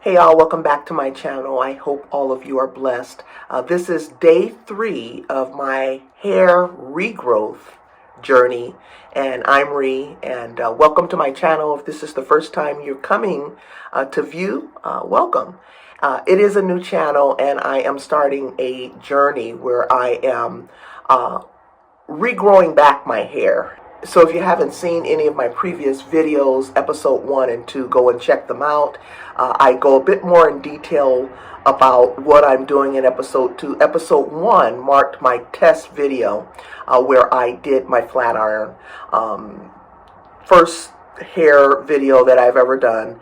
Hey y'all, welcome back to my channel. I hope all of you are blessed. This is day 3 of my hair regrowth journey, and I'm Ree, and welcome to my channel. If this is the first time you're coming to view, welcome. It is a new channel, and I am starting a journey where I am regrowing back my hair. So if you haven't seen any of my previous videos, episode 1 and 2, go and check them out. I go a bit more in detail about what I'm doing in episode 2. Episode 1 marked my test video where I did my flat iron. First hair video that I've ever done.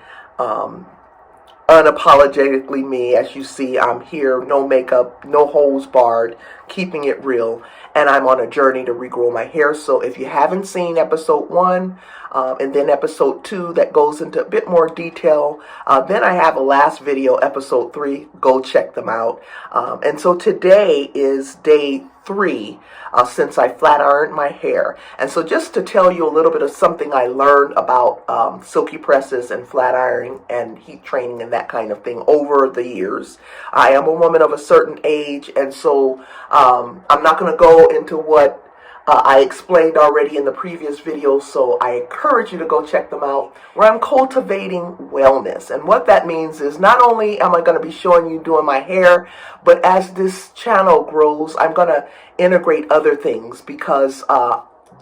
Unapologetically me. As you see, I'm here, no makeup, no holes barred, keeping it real, and I'm on a journey to regrow my hair. So if you haven't seen episode 1 and then episode 2 that goes into a bit more detail, then I have a last video, episode 3, go check them out. And so today is day 3 since I flat ironed my hair. And so just to tell you a little bit of something I learned about silky presses and flat ironing and heat training and that kind of thing over the years. I am a woman of a certain age, and so I'm not going to go into what I explained already in the previous video, so I encourage you to go check them out, where I'm cultivating wellness. And what that means is not only am I going to be showing you doing my hair, but as this channel grows, I'm going to integrate other things, because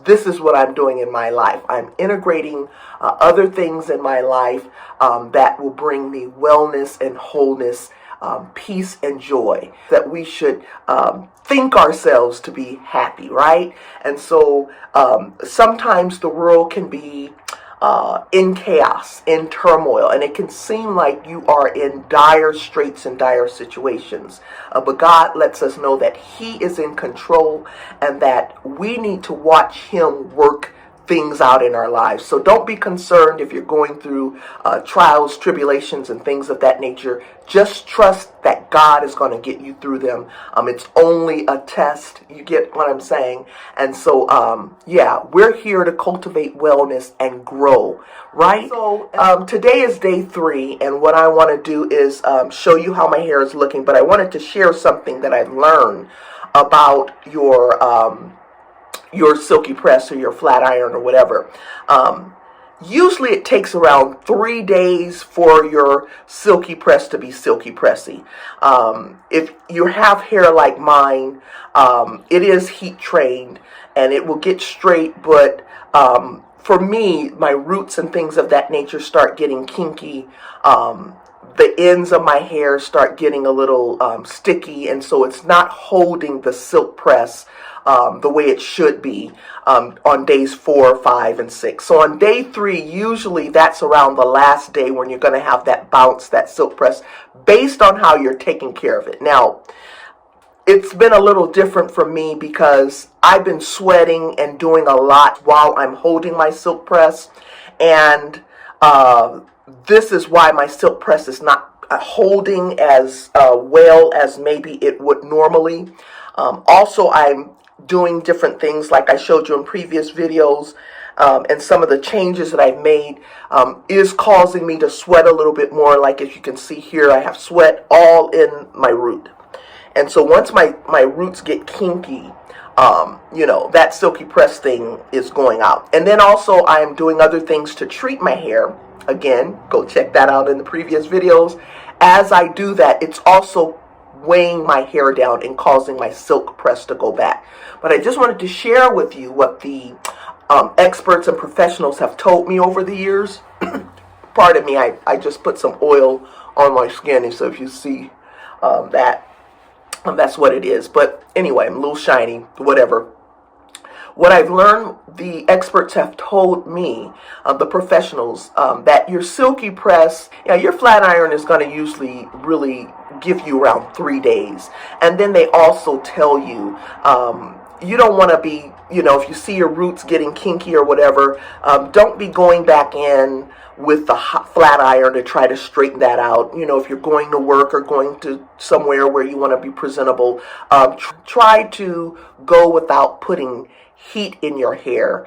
this is what I'm doing in my life. I'm integrating other things in my life that will bring me wellness and wholeness, peace and joy, that we should think ourselves to be happy, right? And so sometimes the world can be in chaos, in turmoil, and it can seem like you are in dire straits and dire situations. But God lets us know that He is in control and that we need to watch Him work things out in our lives. So don't be concerned if you're going through trials, tribulations, and things of that nature. Just trust that God is going to get you through them. It's only a test. You get what I'm saying? And so, yeah, we're here to cultivate wellness and grow, right? So today is day 3, and what I want to do is show you how my hair is looking, but I wanted to share something that I've learned about your silky press or your flat iron or whatever. Usually it takes around 3 days for your silky press to be silky pressy. If you have hair like mine, it is heat trained and it will get straight, but for me, my roots and things of that nature start getting kinky. The ends of my hair start getting a little sticky, and so it's not holding the silk press the way it should be on days 4, 5, and 6. So on day 3, usually that's around the last day when you're going to have that bounce, that silk press, based on how you're taking care of it. Now, it's been a little different for me because I've been sweating and doing a lot while I'm holding my silk press, and this is why my silk press is not holding as well as maybe it would normally. Also, I'm doing different things like I showed you in previous videos, and some of the changes that I've made is causing me to sweat a little bit more. Like if you can see here, I have sweat all in my root. And so once my roots get kinky, you know, that silky press thing is going out. And then also I am doing other things to treat my hair. Again, go check that out in the previous videos. As I do that, it's also weighing my hair down and causing my silk press to go back. But I just wanted to share with you what the experts and professionals have told me over the years. Pardon me, I just put some oil on my skin, and so if you see that's what it is. But anyway, I'm a little shiny, whatever. What I've learned, the experts have told me, the professionals, that your silky press, your flat iron is going to usually really give you around 3 days. And then they also tell you, you don't want to be, you know, if you see your roots getting kinky or whatever, don't be going back in with the flat iron to try to straighten that out. You know, if you're going to work or going to somewhere where you want to be presentable, try to go without putting heat in your hair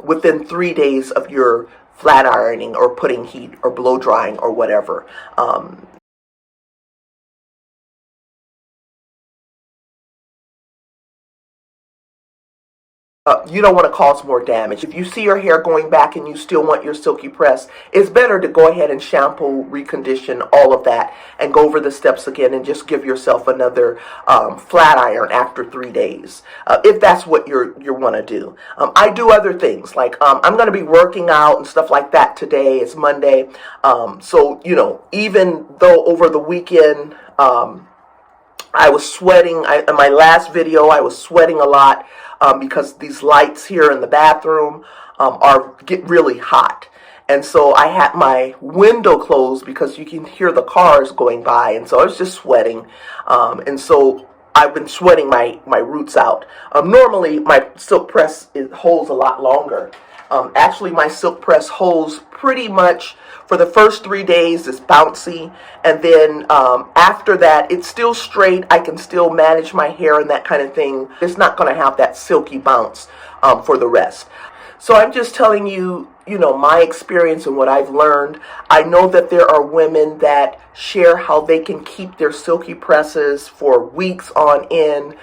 within 3 days of your flat ironing or putting heat or blow drying or whatever. You don't want to cause more damage. If you see your hair going back and you still want your silky press, it's better to go ahead and shampoo, recondition, all of that, and go over the steps again and just give yourself another flat iron after 3 days, if that's what you want to do. I do other things, like I'm going to be working out and stuff like that today. It's Monday. So, you know, even though over the weekend I was sweating, in my last video I was sweating a lot, because these lights here in the bathroom get really hot. And so I had my window closed because you can hear the cars going by. And so I was just sweating. And so I've been sweating my roots out. Normally my silk press holds a lot longer. Actually, my silk press holds pretty much for the first 3 days. It's bouncy, and then after that, it's still straight. I can still manage my hair and that kind of thing. It's not going to have that silky bounce for the rest. So I'm just telling you, you know, my experience and what I've learned. I know that there are women that share how they can keep their silky presses for weeks on end.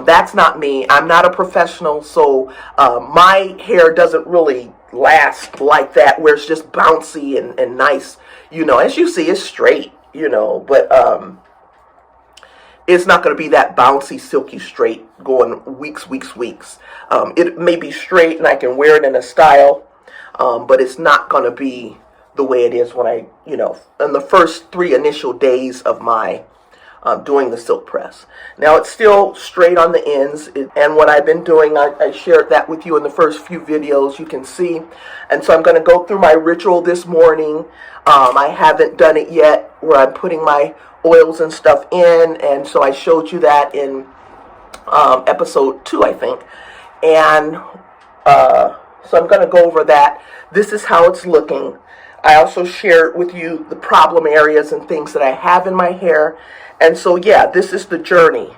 That's not me. I'm not a professional, so my hair doesn't really last like that, where it's just bouncy and nice. You know, as you see, it's straight, you know, but it's not going to be that bouncy, silky straight going weeks. It may be straight and I can wear it in a style, but it's not going to be the way it is when I, you know, in the first 3 initial days of my doing the silk press. Now it's still straight on the ends, and what I've been doing, I shared that with you in the first few videos, you can see. And so I'm going to go through my ritual this morning. I haven't done it yet, where I'm putting my oils and stuff in, and so I showed you that in episode 2, I think. And so I'm going to go over that. This is how it's looking. I also shared with you the problem areas and things that I have in my hair. And so, yeah, this is the journey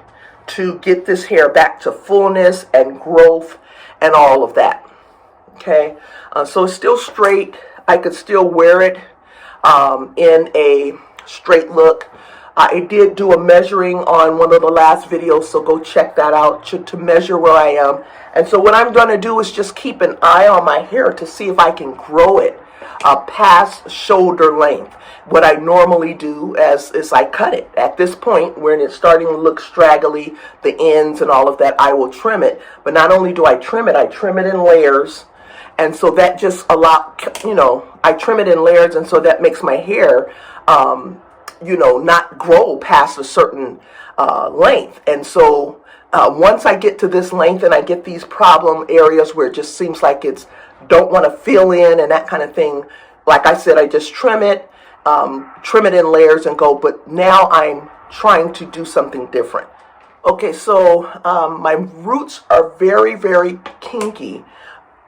to get this hair back to fullness and growth and all of that. Okay, so it's still straight. I could still wear it in a straight look. I did do a measuring on one of the last videos, so go check that out to measure where I am. And so what I'm going to do is just keep an eye on my hair to see if I can grow it past shoulder length. What I normally do is I cut it. At this point, when it's starting to look straggly, the ends and all of that, I will trim it. But not only do I trim it in layers. And so that just you know, I trim it in layers, and so that makes my hair, you know, not grow past a certain length. And so once I get to this length and I get these problem areas where it just seems like it's don't want to fill in and that kind of thing, like I said, I just trim it in layers and go. But now I'm trying to do something different. Okay, so my roots are very kinky.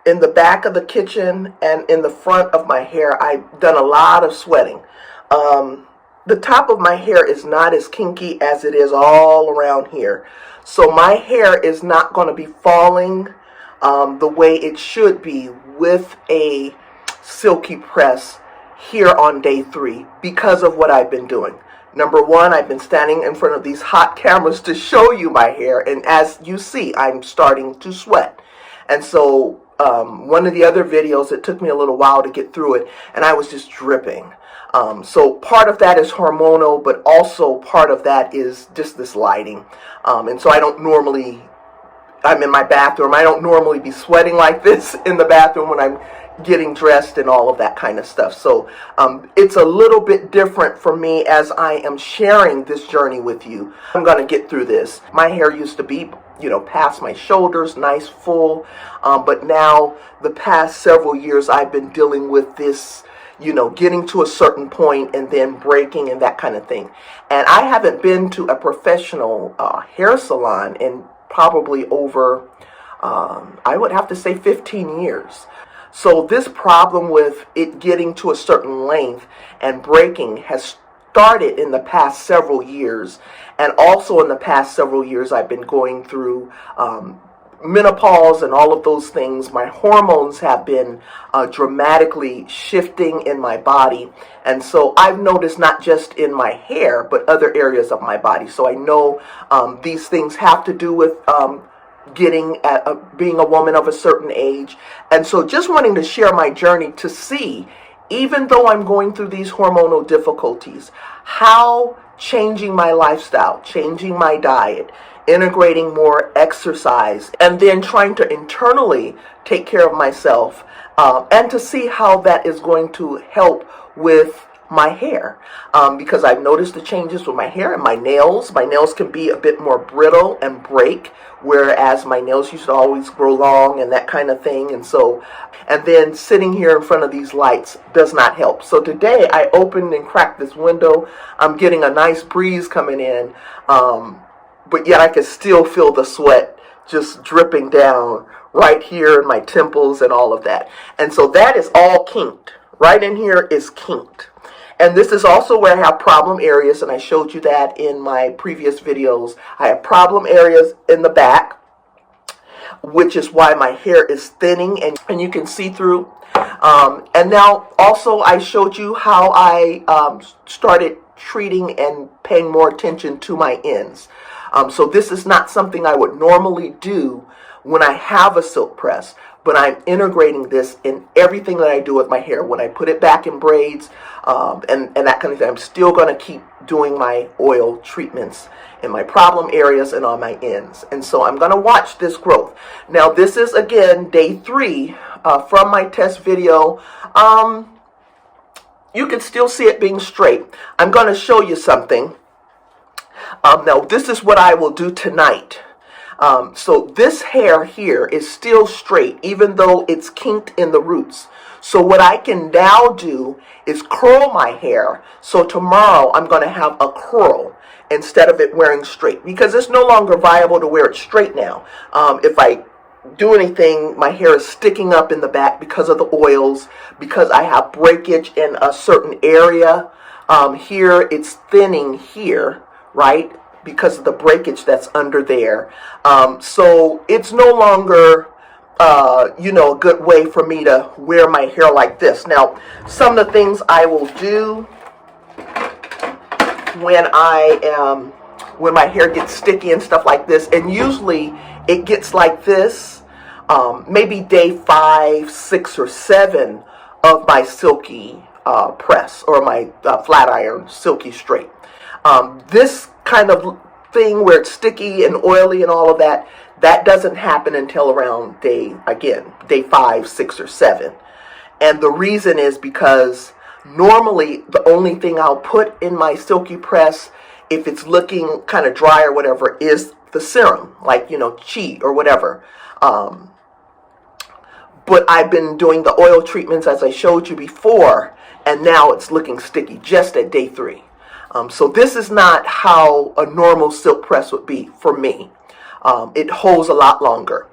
In the back of the kitchen and in the front of my hair, I've done a lot of sweating. The top of my hair is not as kinky as it is all around here. So my hair is not going to be falling the way it should be with a silky press here on day 3 because of what I've been doing. Number 1, I've been standing in front of these hot cameras to show you my hair, and as you see, I'm starting to sweat. And so one of the other videos, it took me a little while to get through it, and I was just dripping. So part of that is hormonal, but also part of that is just this lighting. And so I'm in my bathroom. I don't normally be sweating like this in the bathroom when I'm getting dressed and all of that kind of stuff. So it's a little bit different for me as I am sharing this journey with you. I'm going to get through this. My hair used to be, you know, past my shoulders, nice, full. But now the past several years I've been dealing with this, you know, getting to a certain point and then breaking and that kind of thing. And I haven't been to a professional hair salon in probably over, I would have to say 15 years. So this problem with it getting to a certain length and breaking has started in the past several years. And also in the past several years, I've been going through menopause and all of those things, my hormones have been dramatically shifting in my body. And so I've noticed not just in my hair, but other areas of my body. So I know these things have to do with being a woman of a certain age. And so just wanting to share my journey to see, even though I'm going through these hormonal difficulties, how changing my lifestyle, changing my diet, integrating more exercise, and then trying to internally take care of myself, and to see how that is going to help with my hair, because I've noticed the changes with my hair and my nails. My nails can be a bit more brittle and break, whereas my nails used to always grow long and that kind of thing. And then sitting here in front of these lights does not help. So today I opened and cracked this window. I'm getting a nice breeze coming in, but yet I can still feel the sweat just dripping down right here in my temples and all of that. And so that is all kinked. Right in here is kinked. And this is also where I have problem areas, and I showed you that in my previous videos. I have problem areas in the back, which is why my hair is thinning and you can see through. And now also I showed you how I started treating and paying more attention to my ends. So this is not something I would normally do when I have a silk press, but I'm integrating this in everything that I do with my hair. When I put it back in braids and that kind of thing, I'm still going to keep doing my oil treatments in my problem areas and on my ends. And so I'm going to watch this growth. Now this is again day 3 from my test video. You can still see it being straight. I'm going to show you something. Now this is what I will do tonight. So this hair here is still straight, even though it's kinked in the roots. So what I can now do is curl my hair. So tomorrow I'm going to have a curl instead of it wearing straight, because it's no longer viable to wear it straight now. If I do anything, my hair is sticking up in the back because of the oils, because I have breakage in a certain area. Here it's thinning here, right? Because of the breakage that's under there. So it's no longer, a good way for me to wear my hair like this. Now, some of the things I will do when my hair gets sticky and stuff like this, and usually it gets like this, maybe day 5, 6, or 7 of my Silky press, or my flat iron Silky straight. This kind of thing where it's sticky and oily and all of that, that doesn't happen until around day 5, 6, or 7. And the reason is because normally the only thing I'll put in my Silky press, if it's looking kind of dry or whatever, is the serum, like, Chi or whatever. But I've been doing the oil treatments as I showed you before, and now it's looking sticky just at day 3. So this is not how a normal silk press would be for me. It holds a lot longer.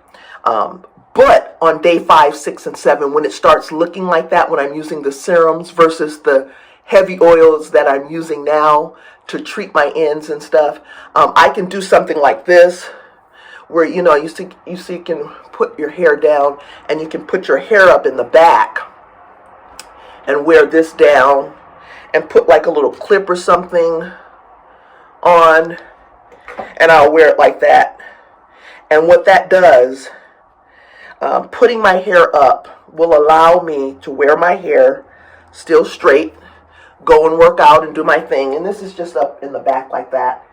But on day 5, 6, and 7, when it starts looking like that, when I'm using the serums versus the heavy oils that I'm using now to treat my ends and stuff, I can do something like this, where, you see you can put your hair down, and you can put your hair up in the back and wear this down, and put like a little clip or something on, and I'll wear it like that. And what that does, putting my hair up will allow me to wear my hair still straight, go and work out and do my thing. And this is just up in the back like that.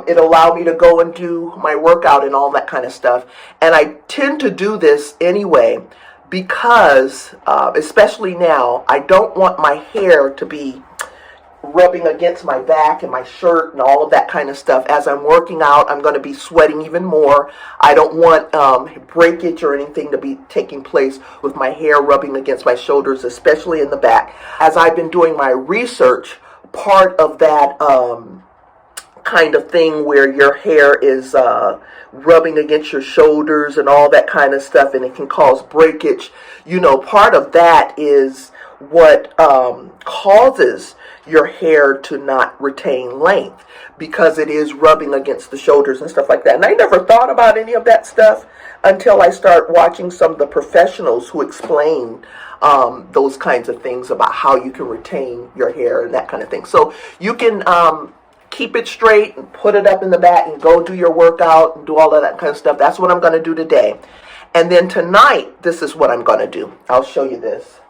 It allowed me to go and do my workout and all that kind of stuff. And I tend to do this anyway, because, especially now, I don't want my hair to be rubbing against my back and my shirt and all of that kind of stuff. As I'm working out, I'm going to be sweating even more. I don't want breakage or anything to be taking place with my hair rubbing against my shoulders, especially in the back. As I've been doing my research, part of that kind of thing where your hair is rubbing against your shoulders and all that kind of stuff, and it can cause breakage. Part of that is what causes your hair to not retain length, because it is rubbing against the shoulders and stuff like that. And I never thought about any of that stuff until I start watching some of the professionals who explain those kinds of things about how you can retain your hair and that kind of thing. So you can keep it straight and put it up in the back and go do your workout and do all of that kind of stuff. That's what I'm going to do today. And then tonight, this is what I'm going to do. I'll show you this.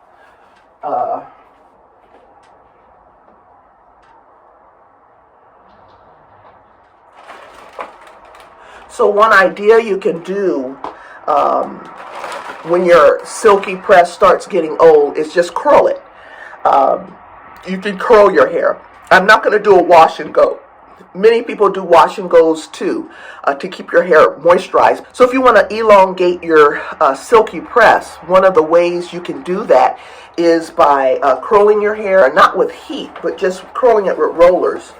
So one idea you can do when your silky press starts getting old is just curl it. You can curl your hair. I'm not going to do a wash and go. Many people do wash and goes too, to keep your hair moisturized. So if you want to elongate your silky press, one of the ways you can do that is by curling your hair, not with heat, but just curling it with rollers.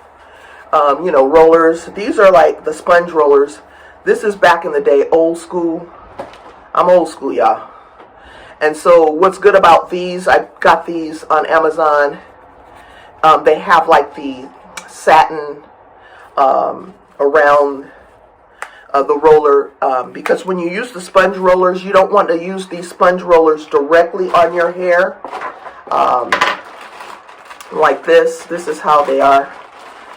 Rollers. These are like the sponge rollers. This is back in the day, old school. I'm old school, y'all. And so what's good about these, I got these on Amazon. They have like the satin around the roller, because when you use the sponge rollers, you don't want to use these sponge rollers directly on your hair, like this. This is how they are.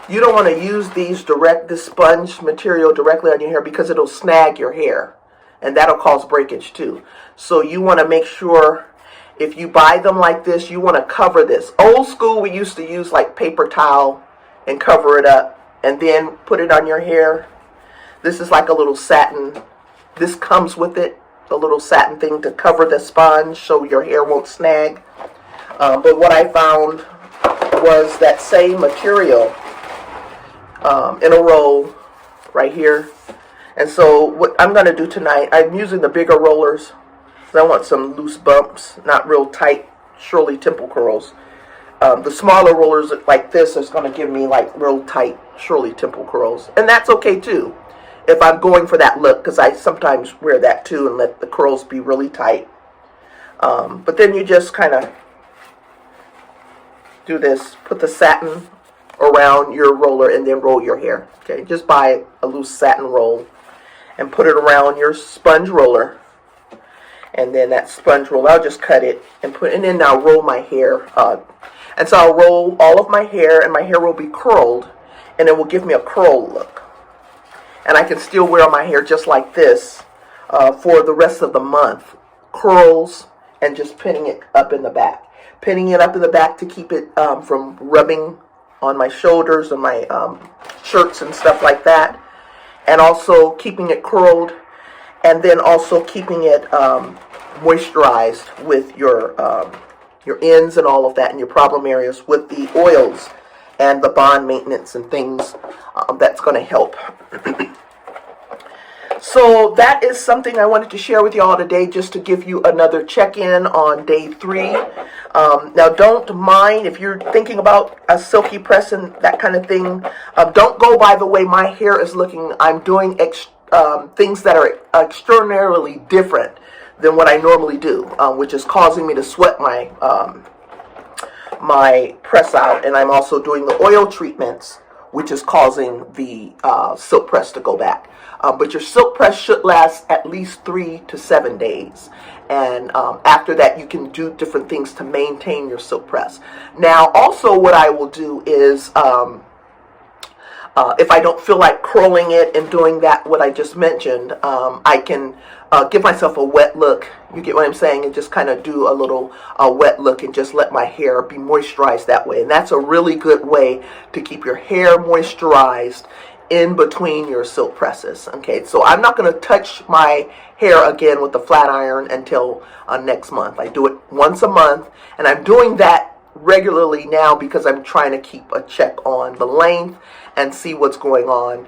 You don't want to use this sponge material directly on your hair, because it'll snag your hair, and that'll cause breakage too. So you want to make sure, if you buy them like this, you want to cover this. Old school, we used to use like paper towel and cover it up and then put it on your hair. This is like a little satin. This comes with it, a little satin thing to cover the sponge so your hair won't snag. But what I found was that same material in a roll right here. And so what I'm going to do tonight, I'm using the bigger rollers because I want some loose bumps, not real tight Shirley Temple curls. The smaller rollers like this is going to give me like real tight Shirley Temple curls. And that's okay too, if I'm going for that look, because I sometimes wear that too and let the curls be really tight. But then you just kind of do this, put the satin around your roller and then roll your hair. Okay, just buy a loose satin roll and put it around your sponge roller. And then that sponge roll, I'll just cut it and put it, and then I'll roll my hair. And so I'll roll all of my hair, and my hair will be curled, and it will give me a curl look. And I can still wear my hair just like this for the rest of the month. Curls and just pinning it up in the back. Pinning it up in the back to keep it from rubbing on my shoulders and my shirts and stuff like that. And also keeping it curled, and then also keeping it moisturized with your ends and all of that, and your problem areas with the oils and the bond maintenance and things that's going to help. So that is something I wanted to share with you all today, just to give you another check-in on day 3. Now, don't mind if you're thinking about a silky press and that kind of thing. Don't go by the way my hair is looking. I'm doing things that are extraordinarily different than what I normally do, which is causing me to sweat my my press out. And I'm also doing the oil treatments, which is causing the silk press to go back. But your silk press should last at least 3 to 7 days. And after that, you can do different things to maintain your silk press. Now, also what I will do is, if I don't feel like curling it and doing that, what I just mentioned, I can give myself a wet look. You get what I'm saying? And just kind of do a little wet look and just let my hair be moisturized that way. And that's a really good way to keep your hair moisturized in between your silk presses. Okay, so I'm not going to touch my hair again with the flat iron until next month. I do it once a month, and I'm doing that regularly now because I'm trying to keep a check on the length and see what's going on.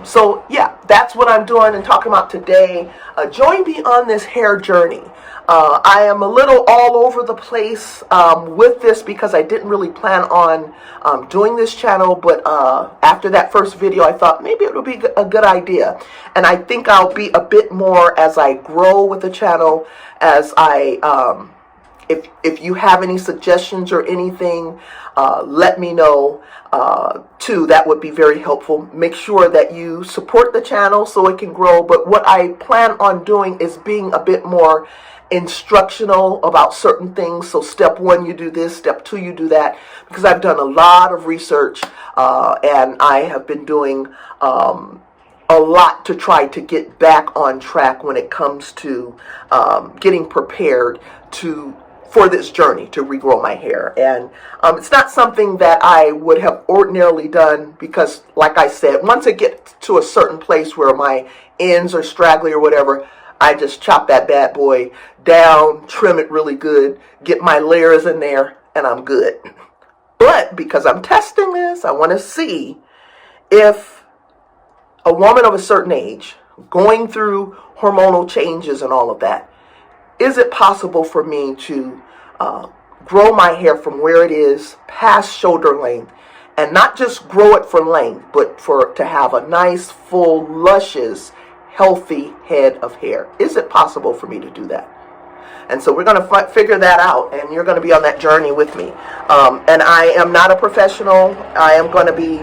So yeah, that's what I'm doing and talking about today. Join me on this hair journey. I am a little all over the place with this because I didn't really plan on doing this channel, but after that first video, I thought maybe it would be a good idea. And I think I'll be a bit more as I grow with the channel, as I If you have any suggestions or anything, let me know too. That would be very helpful. Make sure that you support the channel so it can grow. But what I plan on doing is being a bit more instructional about certain things. So step 1, you do this. Step 2, you do that. Because I've done a lot of research and I have been doing a lot to try to get back on track when it comes to getting prepared for this journey to regrow my hair. And it's not something that I would have ordinarily done because, like I said, once I get to a certain place where my ends are straggly or whatever, I just chop that bad boy down, trim it really good, get my layers in there, and I'm good. But because I'm testing this, I want to see if a woman of a certain age, going through hormonal changes and all of that, is it possible for me to grow my hair from where it is past shoulder length, and not just grow it for length, but to have a nice, full, luscious, healthy head of hair? Is it possible for me to do that? And so we're going to figure that out, and you're going to be on that journey with me. And I am not a professional. I am going to be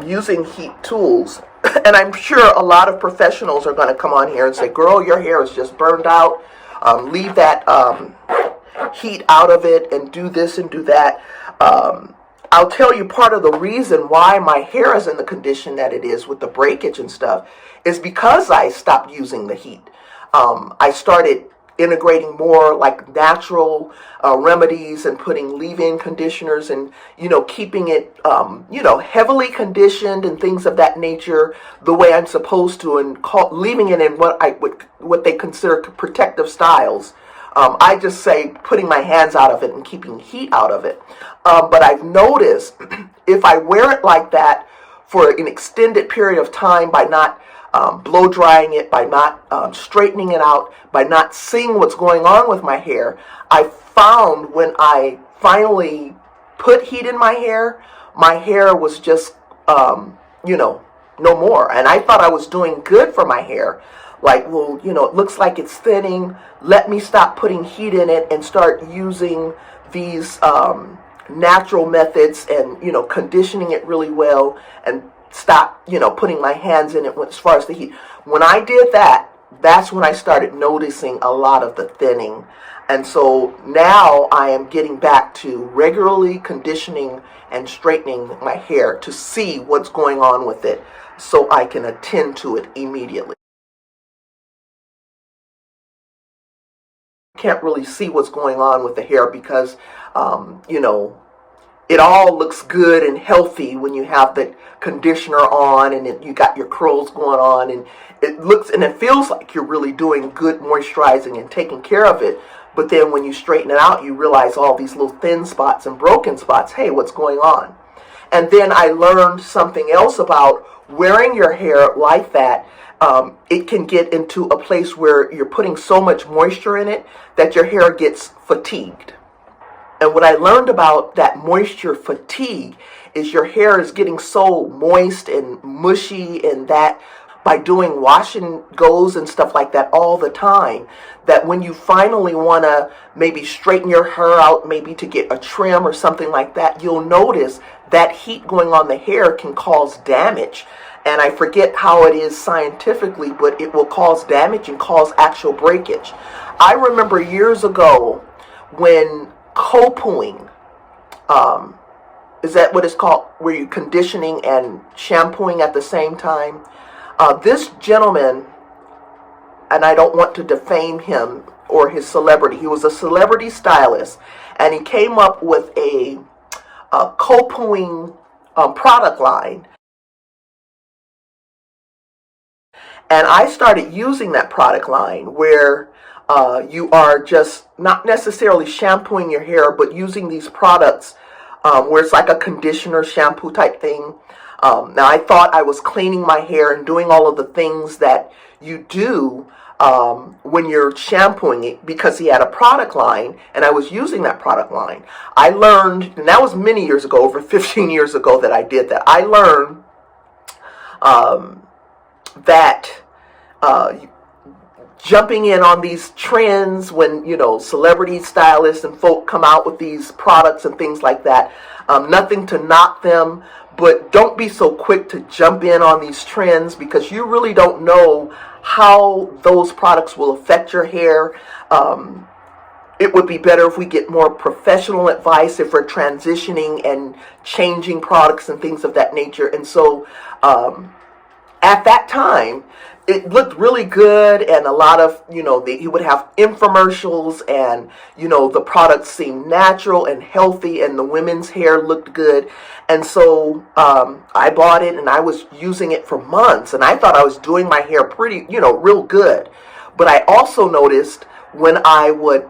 using heat tools. And I'm sure a lot of professionals are going to come on here and say, girl, your hair is just burned out. Leave that heat out of it and do this and do that. I'll tell you, part of the reason why my hair is in the condition that it is with the breakage and stuff is because I stopped using the heat. I started integrating more like natural remedies and putting leave-in conditioners and, keeping it, heavily conditioned and things of that nature the way I'm supposed to, and leaving it in what they consider protective styles. I just say putting my hands out of it and keeping heat out of it. But I've noticed if I wear it like that for an extended period of time by not blow drying it, by not straightening it out, by not seeing what's going on with my hair, I found when I finally put heat in my hair was just, no more. And I thought I was doing good for my hair. Like, well, it looks like it's thinning. Let me stop putting heat in it and start using these natural methods and, conditioning it really well, and stop, putting my hands in it as far as the heat. When I did that, that's when I started noticing a lot of the thinning. And so now I am getting back to regularly conditioning and straightening my hair to see what's going on with it so I can attend to it immediately. Can't really see what's going on with the hair because, it all looks good and healthy when you have the conditioner on and you got your curls going on, and it looks and it feels like you're really doing good moisturizing and taking care of it. But then when you straighten it out, you realize all these little thin spots and broken spots. Hey, what's going on? And then I learned something else about wearing your hair like that. It can get into a place where you're putting so much moisture in it that your hair gets fatigued. And what I learned about that moisture fatigue is your hair is getting so moist and mushy, and that by doing wash and goes and stuff like that all the time, that when you finally want to maybe straighten your hair out, maybe to get a trim or something like that, you'll notice that heat going on the hair can cause damage. And I forget how it is scientifically, but it will cause damage and cause actual breakage. I remember years ago when co-pooing, is that what it's called, where you're conditioning and shampooing at the same time? This gentleman, and I don't want to defame him or his celebrity, he was a celebrity stylist, and he came up with a co-pooing product line. And I started using that product line where you are just not necessarily shampooing your hair, but using these products where it's like a conditioner shampoo type thing. Now I thought I was cleaning my hair and doing all of the things that you do when you're shampooing it, because he had a product line and I was using that product line. I learned, and that was many years ago, over 15 years ago that I did that. I learned that jumping in on these trends when, you know, celebrity stylists and folk come out with these products and things like that. Nothing to knock them, but don't be so quick to jump in on these trends, because you really don't know how those products will affect your hair. It would be better if we get more professional advice if we're transitioning and changing products and things of that nature. And so at that time, it looked really good, and a lot of, you know, he would have infomercials, and, you know, the products seemed natural and healthy, and the women's hair looked good. And so I bought it, and I was using it for months, and I thought I was doing my hair pretty, you know, real good. But I also noticed when I would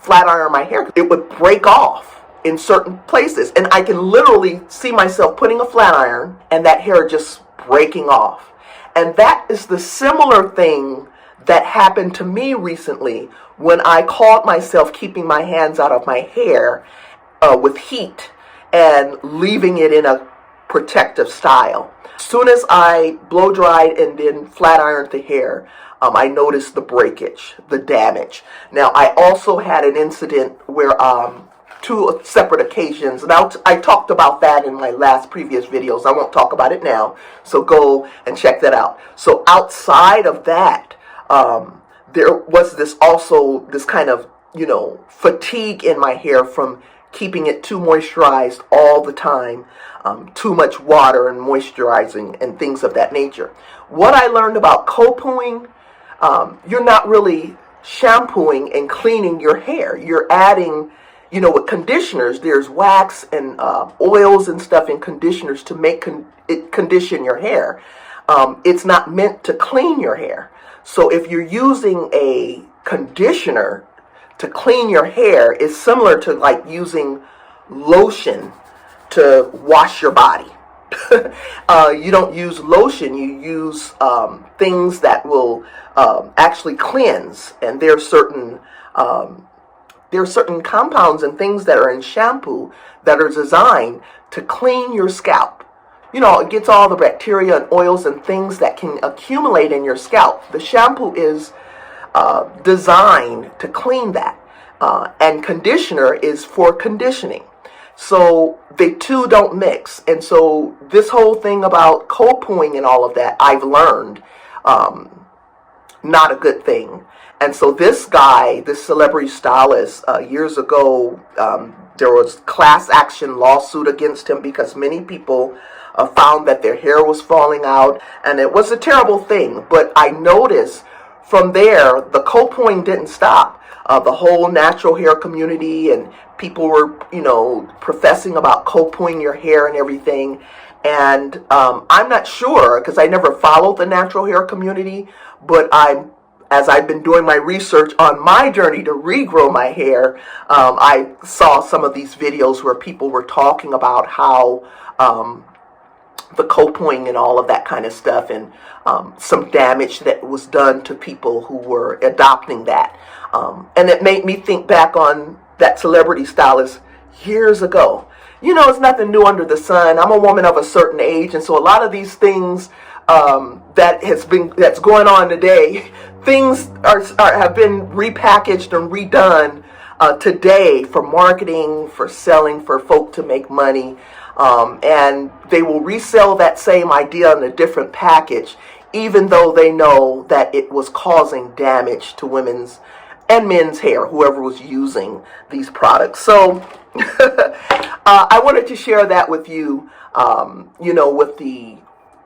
flat iron my hair, it would break off in certain places, and I can literally see myself putting a flat iron and that hair just breaking off. And that is the similar thing that happened to me recently when I caught myself keeping my hands out of my hair with heat and leaving it in a protective style. As soon as I blow dried and then flat ironed the hair, I noticed the breakage, the damage. Now, I also had an incident where two separate occasions, and I talked about that in my last previous videos. I won't talk about it now, so go and check that out. So outside of that, there was this kind of, you know, fatigue in my hair from keeping it too moisturized all the time, too much water and moisturizing and things of that nature. What I learned about co-pooing, you're not really shampooing and cleaning your hair. You're adding, you know, with conditioners, there's wax and oils and stuff in conditioners to make it condition your hair. It's not meant to clean your hair. So if you're using a conditioner to clean your hair, it's similar to like using lotion to wash your body. You don't use lotion, you use things that will actually cleanse, and there are certain compounds and things that are in shampoo that are designed to clean your scalp. You know, it gets all the bacteria and oils and things that can accumulate in your scalp. The shampoo is designed to clean that, and conditioner is for conditioning. So the two don't mix. And so this whole thing about co-pooing and all of that, I've learned not a good thing. And so this guy, this celebrity stylist, years ago, there was class action lawsuit against him because many people found that their hair was falling out, and it was a terrible thing. But I noticed from there, the co-pooing didn't stop. The whole natural hair community and people were, you know, professing about co-pooing your hair and everything. And I'm not sure, because I never followed the natural hair community, but as I've been doing my research on my journey to regrow my hair, I saw some of these videos where people were talking about how the co-pooing and all of that kind of stuff, and some damage that was done to people who were adopting that. And it made me think back on that celebrity stylist years ago. You know, it's nothing new under the sun. I'm a woman of a certain age, and so a lot of these things that's going on today, things have been repackaged and redone today for marketing, for selling, for folk to make money, and they will resell that same idea in a different package, even though they know that it was causing damage to women's and men's hair, whoever was using these products. So I wanted to share that with you, you know, with the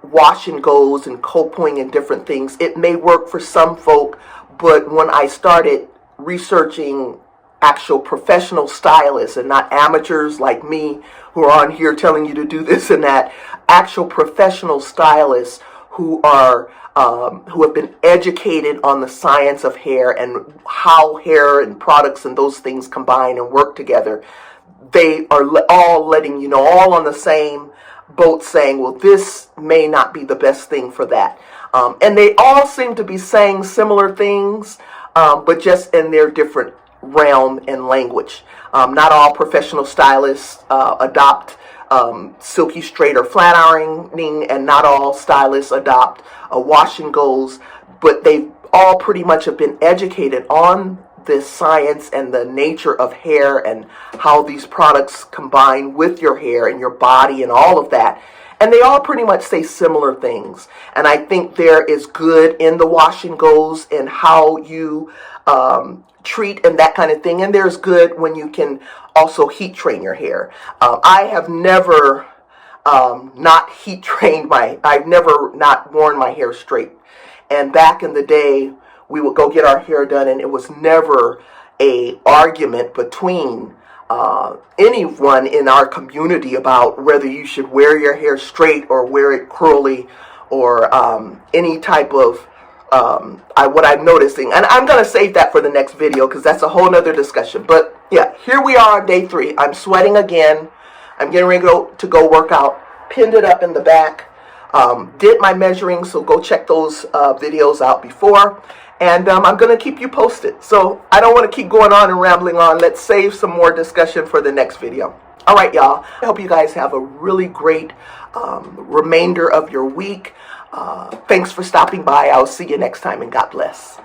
wash and goes and co-pooing and different things. It may work for some folk, but when I started researching actual professional stylists and not amateurs like me who are on here telling you to do this and that, actual professional stylists who have been educated on the science of hair and how hair and products and those things combine and work together, they are all letting you know, all on the same boat, saying, well, this may not be the best thing for that. And they all seem to be saying similar things, but just in their different realm and language. Not all professional stylists adopt silky straight or flat ironing, and not all stylists adopt wash and goes, but they all pretty much have been educated on this science and the nature of hair and how these products combine with your hair and your body and all of that. And they all pretty much say similar things. And I think there is good in the wash and goes and how you treat and that kind of thing. And there's good when you can also heat train your hair. I have never not heat trained I've never not worn my hair straight. And back in the day, we would go get our hair done, and it was never a argument between anyone in our community about whether you should wear your hair straight or wear it curly or any type of what I'm noticing. And I'm going to save that for the next video because that's a whole nother discussion. But yeah, here we are on day 3. I'm sweating again. I'm getting ready to go work out. Pinned it up in the back. Did my measuring, so go check those videos out before. And I'm going to keep you posted. So I don't want to keep going on and rambling on. Let's save some more discussion for the next video. All right, y'all. I hope you guys have a really great remainder of your week. Thanks for stopping by. I'll see you next time, and God bless.